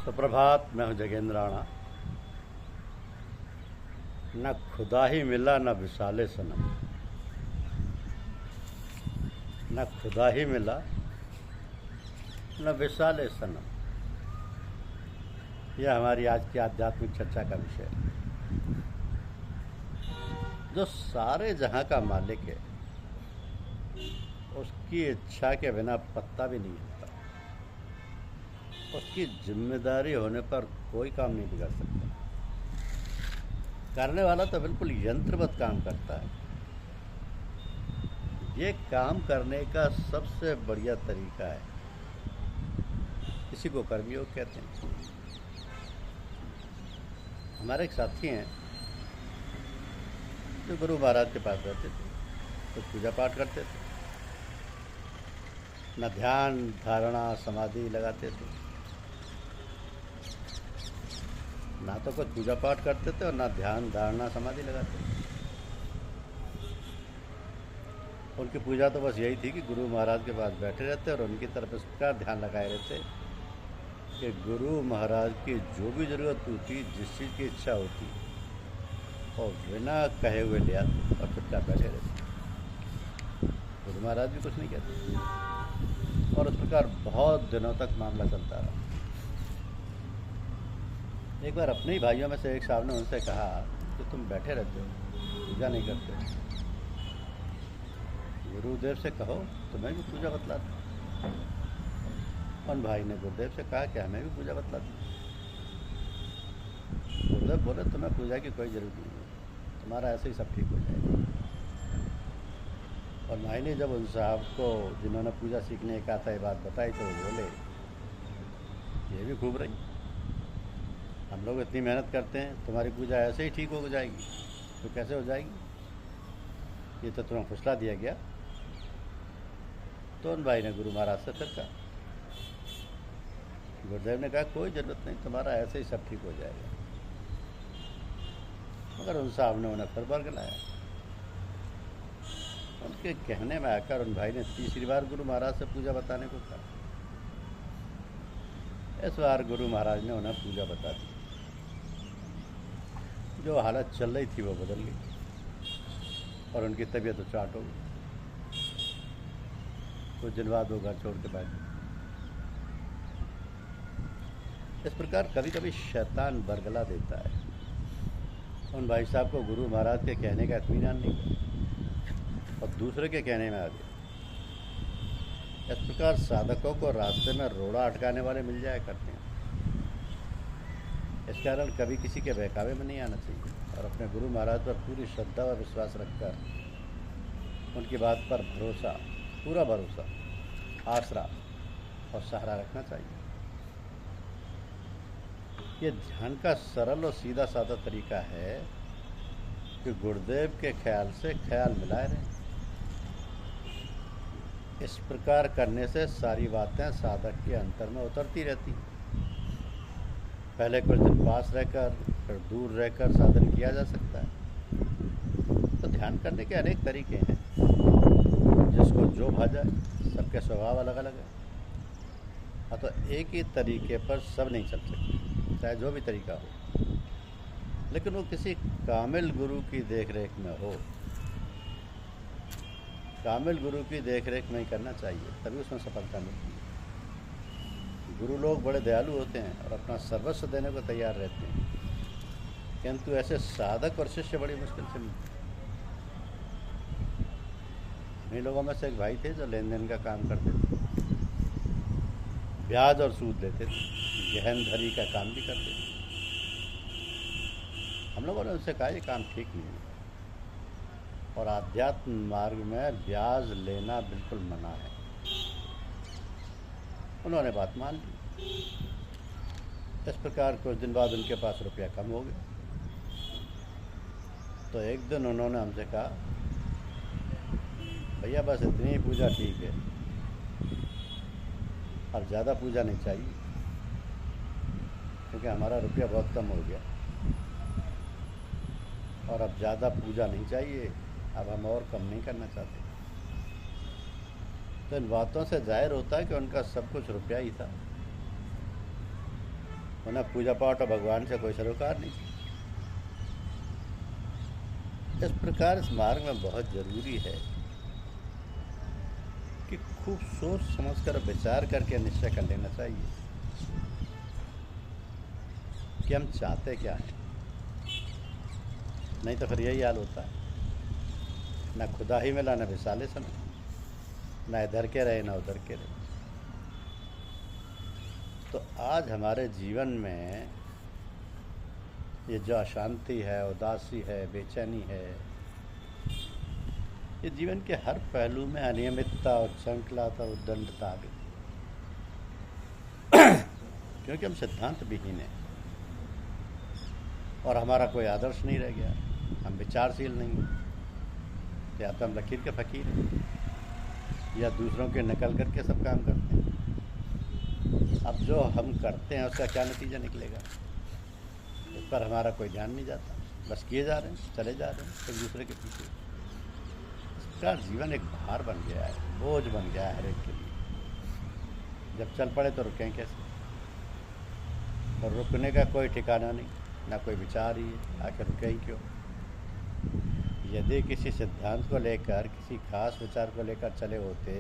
सुप्रभात। मैं हूँ जगेंद्र राणा। न खुदा ही मिला न विशाले सनम, न खुदा ही मिला न विशाले सनम। यह हमारी आज की आध्यात्मिक चर्चा का विषय है। जो सारे जहां का मालिक है, उसकी इच्छा के बिना पत्ता भी नहीं हिलता। उसकी जिम्मेदारी होने पर कोई काम नहीं बिगड़ सकता। करने वाला तो बिल्कुल यंत्रवत काम करता है। ये काम करने का सबसे बढ़िया तरीका है, इसी को कर्मयोग कहते हैं। हमारे एक साथी हैं जो गुरु महाराज के पास रहते थे, तो पूजा पाठ करते थे, न ध्यान धारणा समाधि लगाते थे, ना तो कुछ पूजा पाठ करते थे और ना ध्यान धारणा समाधि लगाते थे। उनकी पूजा तो बस यही थी कि गुरु महाराज के पास बैठे रहते और उनकी तरफ इस प्रकार ध्यान लगाए रहते कि गुरु महाराज की जो भी ज़रूरत होती, जिस चीज़ की इच्छा होती, और बिना कहे हुए ले आते और चुपचाप बैठे रहते। गुरु महाराज भी कुछ नहीं कहते और इस प्रकार बहुत दिनों तक मामला चलता रहा। एक बार अपने ही भाइयों में से एक साहब ने उनसे कहा कि तुम बैठे रहते हो, पूजा नहीं करते, गुरुदेव से कहो तुम्हें भी पूजा बतलाते। उन भाई ने गुरुदेव से कहा कि हमें भी पूजा बतलाती। गुरुदेव बोले तुम्हें पूजा की कोई ज़रूरत नहीं है, तुम्हारा ऐसे ही सब ठीक हो जाएगा। और भाई ने जब उन साहब को, जिन्होंने पूजा सीखने का था, ये बात बताई, तो वो बोले ये भी खूब रही, हम लोग इतनी मेहनत करते हैं, तुम्हारी पूजा ऐसे ही ठीक हो जाएगी। तो कैसे हो जाएगी, ये तो तुम्हें फुसला दिया गया। तो उन भाई ने गुरु महाराज से फिर कहा, गुरुदेव ने कहा कोई ज़रूरत नहीं, तुम्हारा ऐसे ही सब ठीक हो जाएगा। मगर उन साहब ने उन्हें फिर बरगलाया। उनके कहने में आकर उन भाई ने तीसरी बार गुरु महाराज से पूजा बताने को कहा। इस बार गुरु महाराज ने उन्हें पूजा बता दी। जो हालत चल रही थी वो बदल गई और उनकी तबीयत उचाट हो गई। कुछ दिन बाद वो घर छोड़ के बैठ गए। इस प्रकार कभी कभी शैतान बरगला देता है। उन भाई साहब को गुरु महाराज के कहने का इत्मीनान नहीं और दूसरे के कहने में आ गए। इस प्रकार साधकों को रास्ते में रोड़ा अटकाने वाले मिल जाया करते हैं। इस कारण कभी किसी के बहकावे में नहीं आना चाहिए और अपने गुरु महाराज पर पूरी श्रद्धा व विश्वास रखकर उनकी बात पर भरोसा, पूरा भरोसा, आसरा और सहारा रखना चाहिए। ये ध्यान का सरल और सीधा साधा तरीका है कि गुरुदेव के ख्याल से ख्याल मिलाए रहें। इस प्रकार करने से सारी बातें साधक के अंतर में उतरती रहती। पहले कुछ दिन पास रहकर फिर दूर रहकर साधन किया जा सकता है। तो ध्यान करने के अनेक तरीके हैं, जिसको जो भा जाए। सबके स्वभाव अलग अलग है, तो एक ही तरीके पर सब नहीं चल सकते, चाहे जो भी तरीका हो, लेकिन वो किसी कामिल गुरु की देखरेख में हो। कामिल गुरु की देखरेख में ही करना चाहिए, तभी उसमें सफलता मिलती है। गुरु लोग बड़े दयालु होते हैं और अपना सर्वस्व देने को तैयार रहते हैं, किंतु ऐसे साधक और शिष्य बड़ी मुश्किल से मिलते हैं। उन्हीं लोगों में से एक भाई थे जो लेन देन का काम करते थे, ब्याज और सूद लेते थे, गहन धरी का काम भी करते थे। हम लोगों ने उनसे कहा ये काम ठीक नहीं है और आध्यात्म मार्ग में ब्याज लेना बिल्कुल मना है। उन्होंने बात मान ली। इस प्रकार कुछ दिन बाद उनके पास रुपया कम हो गया। तो एक दिन उन्होंने हमसे कहा, भैया बस इतनी ही पूजा ठीक है, अब ज़्यादा पूजा नहीं चाहिए, क्योंकि हमारा रुपया बहुत कम हो गया और अब ज़्यादा पूजा नहीं चाहिए, अब हम और कम नहीं करना चाहते। तो इन बातों से जाहिर होता है कि उनका सब कुछ रुपया ही था। उन्हें पूजा पाठ और भगवान से कोई सरोकार नहीं। इस प्रकार इस मार्ग में बहुत जरूरी है कि खूब सोच समझकर विचार करके निश्चय कर लेना चाहिए कि हम चाहते क्या हैं। नहीं तो फिर यही हाल होता है, ना खुदा ही मिला ना विशाले समय, ना इधर के रहे ना उधर के रहे। तो आज हमारे जीवन में ये जो अशांति है, उदासी है, बेचैनी है, ये जीवन के हर पहलू में अनियमितता और श्रृंखलाता और उद्दंडता आ गई, क्योंकि हम सिद्धांत विहीन हैं और हमारा कोई आदर्श नहीं रह गया। हम विचारशील नहीं हैं, या तो हम लकीर के फकीर हैं या दूसरों के नकल करके सब काम करते हैं। अब जो हम करते हैं उसका क्या नतीजा निकलेगा, उस पर हमारा कोई ध्यान नहीं जाता, बस किए जा रहे हैं, चले जा रहे हैं एक दूसरे के पीछे। इसका जीवन एक भार बन गया है, बोझ बन गया है हर एक के लिए। जब चल पड़े तो रुकें कैसे, और रुकने का कोई ठिकाना नहीं, ना कोई विचार ही है, आखिर रुके ही क्यों। यदि किसी सिद्धांत को लेकर, किसी खास विचार को लेकर चले होते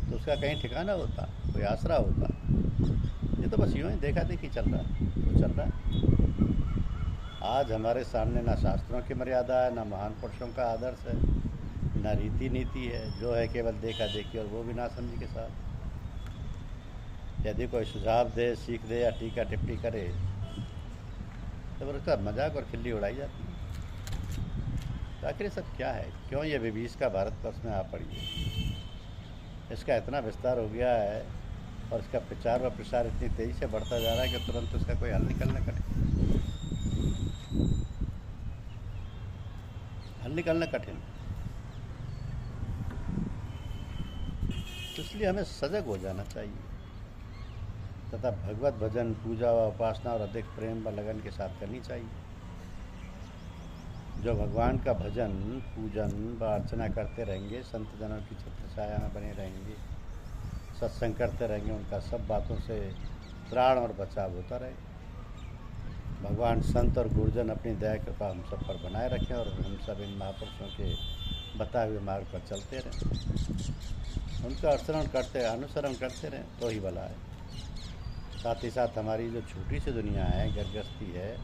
तो उसका कहीं ठिकाना होता, कोई आसरा होता। ये तो बस यूँ ही देखा देखी चल रहा है, तो चल रहा है। आज हमारे सामने ना शास्त्रों की मर्यादा है, ना महान पुरुषों का आदर्श है, ना रीति नीति है, जो है केवल देखा देखी, और वो भी ना समझ के साथ। यदि कोई सुझाव दे, सीख दे या टीका टिप्पणी करे तो फिर उसका मजाक और खिल्ली उड़ाई जाती है। तो आखिर सब क्या है, क्यों ये विभीष का भारतवर्ष में आ पड़ी है। इसका इतना विस्तार हो गया है और इसका प्रचार व प्रसार इतनी तेज़ी से बढ़ता जा रहा है कि तुरंत उसका कोई हल निकलना कठिन, तो इसलिए हमें सजग हो जाना चाहिए तथा भगवत भजन, पूजा व उपासना और अधिक प्रेम व लगन के साथ करनी चाहिए। जो भगवान का भजन, पूजन व अर्चना करते रहेंगे, संत जनों की छत्र छाया में बने रहेंगे, सत्संग करते रहेंगे, उनका सब बातों से त्राण और बचाव होता रहे। भगवान संत और गुरुजन अपनी दया कृपा हम सब पर बनाए रखें और हम सब इन महापुरुषों के बताए हुए मार्ग पर चलते रहें, उनका अनुसरण करते रहें तो ही भला है। साथ ही साथ हमारी जो छोटी सी दुनिया है, घर गृहस्थी है,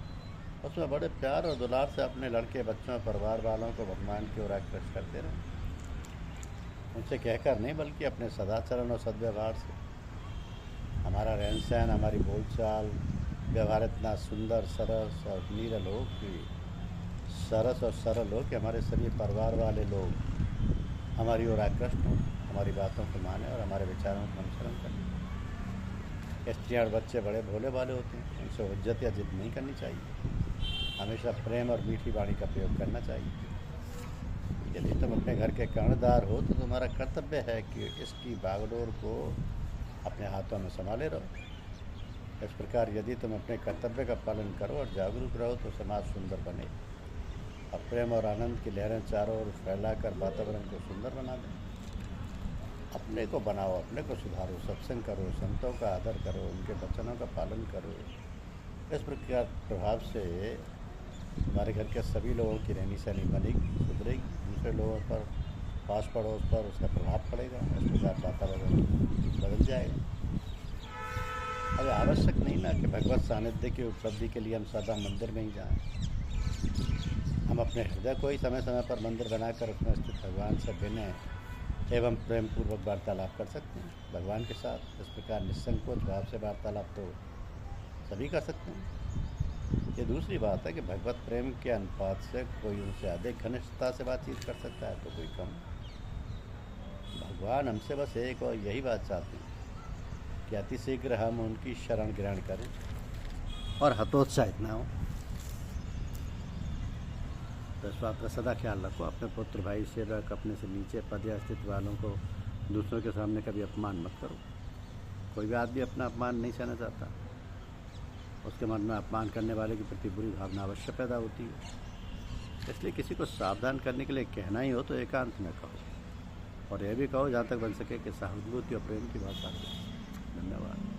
उसमें बड़े प्यार और दुलार से अपने लड़के, बच्चों, परिवार वालों को भगवान की ओर आकृष्ट करते रहें। उनसे कहकर नहीं, बल्कि अपने सदाचरण और सद्व्यवहार से। हमारा रहन सहन, हमारी बोलचाल, व्यवहार इतना सुंदर, सरस और नीरल हो कि सरस और सरल हो कि हमारे सभी परिवार वाले लोग हमारी ओर आकृष्ट हों, हमारी बातों को माने और हमारे विचारों का अनुसरण करें। स्त्रियाँ और बच्चे बड़े भोले भाले होते हैं, उनसे हुज्जत या जिद नहीं करनी चाहिए। हमेशा प्रेम और मीठी वाणी का प्रयोग करना चाहिए। यदि तुम अपने घर के कर्णधार हो तो तुम्हारा कर्तव्य है कि इसकी बागडोर को अपने हाथों में संभाले रहो। इस प्रकार यदि तुम अपने कर्तव्य का पालन करो और जागरूक रहो तो समाज सुंदर बने और प्रेम और आनंद की लहरें चारों ओर फैलाकर वातावरण को सुंदर बना दें। अपने को बनाओ, अपने को सुधारो, सत्संग करो, संतों का आदर करो, उनके वचनों का पालन करो। इस प्रकार प्रभाव से हमारे घर के सभी लोगों की रहनी सहनी बनेगी, सुधरेगी, दूसरे लोगों पर, पास पड़ोस पर उसका प्रभाव पड़ेगा। इस प्रकार वातावरण बदल जाएगा। अब आवश्यक नहीं ना कि भगवत सानिध्य की उपलब्धि के लिए हम सदा मंदिर में ही जाएं। हम अपने हृदय को ही समय समय पर मंदिर बनाकर उसमें स्थित भगवान से विनय एवं प्रेम पूर्वक वार्तालाप कर सकते हैं भगवान के साथ। इस प्रकार निसंकोच भाव से वार्तालाप तो सभी कर सकते हैं। ये दूसरी बात है कि भगवत प्रेम के अनुपात से कोई उनसे अधिक घनिष्ठता से बातचीत कर सकता है तो कोई कम। भगवान हमसे बस एक और यही बात चाहते हैं कि अति शीघ्र हम उनकी शरण ग्रहण करें और हतोत्साहित न हो। तो इस बात का सदा ख्याल रखो। अपने पुत्र, भाई, सेवक, अपने से नीचे पद या स्थित वालों को दूसरों के सामने कभी अपमान मत करो। कोई भी आदमी अपना अपमान नहीं सहना चाहता, उसके मन में अपमान करने वाले के प्रति बुरी भावना अवश्य पैदा होती है। इसलिए किसी को सावधान करने के लिए कहना ही हो तो एकांत में कहो, और यह भी कहो जहाँ तक बन सके कि सहानुभूति और प्रेम की भाषा हो। धन्यवाद।